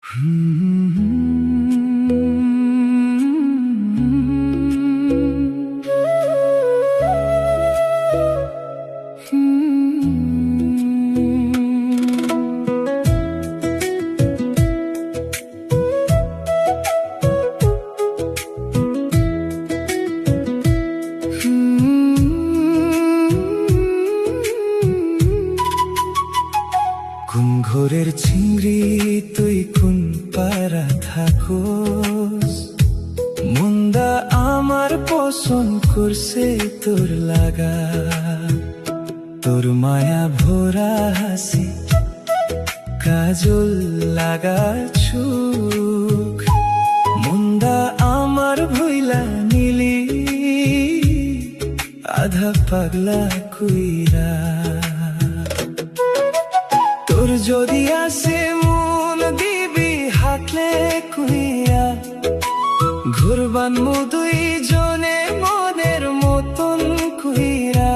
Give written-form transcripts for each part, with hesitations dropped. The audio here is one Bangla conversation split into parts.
কোন ঘোরের চিংড়ি তুই কোন পারা থাকোস, মন্দা আমার পছন্দ করছে তোর লাগা। তোর মায়া ভরা হাসি, কাজল লাগা চোখ, মন্দা আমার ভইলা নিলি আধা পাগলা কুইরা। তোর যদি আসে মন দিবি হাকলে কুইয়া, ঘুরবান দুই জনে মনের মতন কুইরা।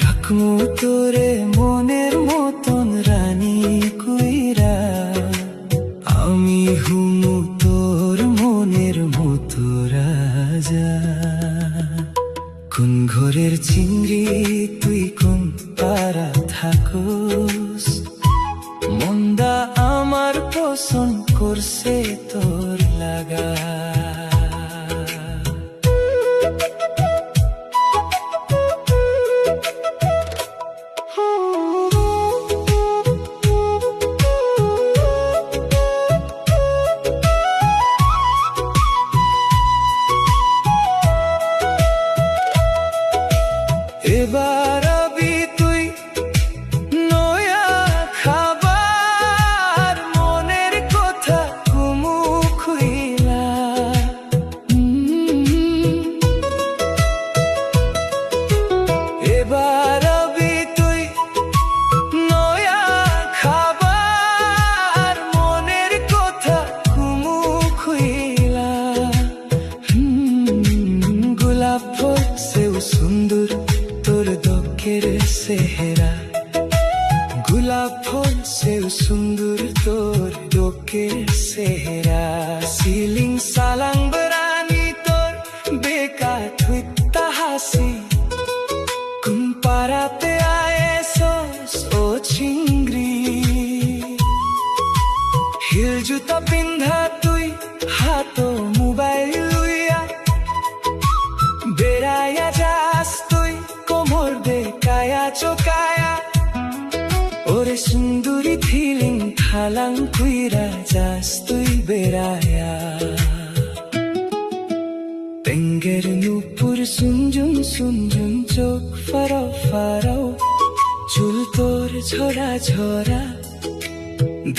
রাখমু তোরে মনের মতন রানী কুইরা, আমি হুমু তোর মনের মতো রাজা। কোন ঘরের চিংড়ি তুই কোন পারা থাকোস, মন্দা আমার পছন্দ করছে তোর লাগা। এবার আবি তুই নয়া খাবার, মনের কথা কুমু খুইলা। এবার আবি তুই নয়া খাবার, মনের কথা কুমু খুইলা। গোলাপ ফুল সেও সুন্দর তোর দক্ষের সেহেরা, গোলাপ ফুল সেও সুন্দর তোর দক্ষের সেহেরা। সিলিং সালাং বরানি তোর বেকা ঠুইতা হাসি, কোন পারাতে আয়েছস ও চিংড়ি। হিল জুতা পিন্ধা তুই হাতো মোবাইল লইয়া, বেড়াইয়া যাস তুই কোমর বেকায়া চোকায়া। ওরে সুন্দরী ফিলিং খালাং কুইরা যাস তুই বেড়ায়া। পেঙ্গের নুপুর সুনজুন সুনজুন, চোখ ফারাও ফারাও, চুল তোর ঝরা ঝরা।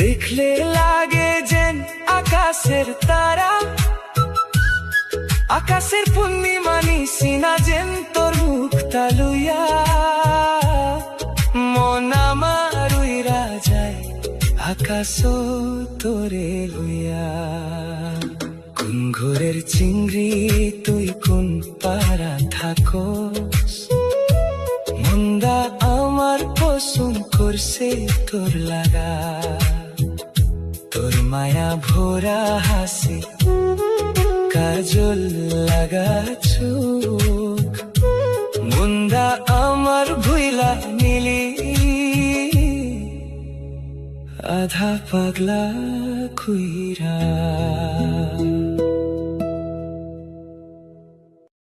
দেখলে লাগে যেন আকাশের তারা, আকাশের পূর্ণিমা নিশিনা যেন তোর মুখটা লইয়া। মন আমার উইরা যায় আকাশ তোরে লইয়া। কোন ঘরের চিংড়ি তুই কোন পারা থাকোস, মন্দা আমার পছন্দ করছে তোর লাগা। তোর মায়া ভরা হাসি, কাজল লাগা চোখ, মন্দা আমার ভুইলা নিলি আধা পাগলা কুইরা।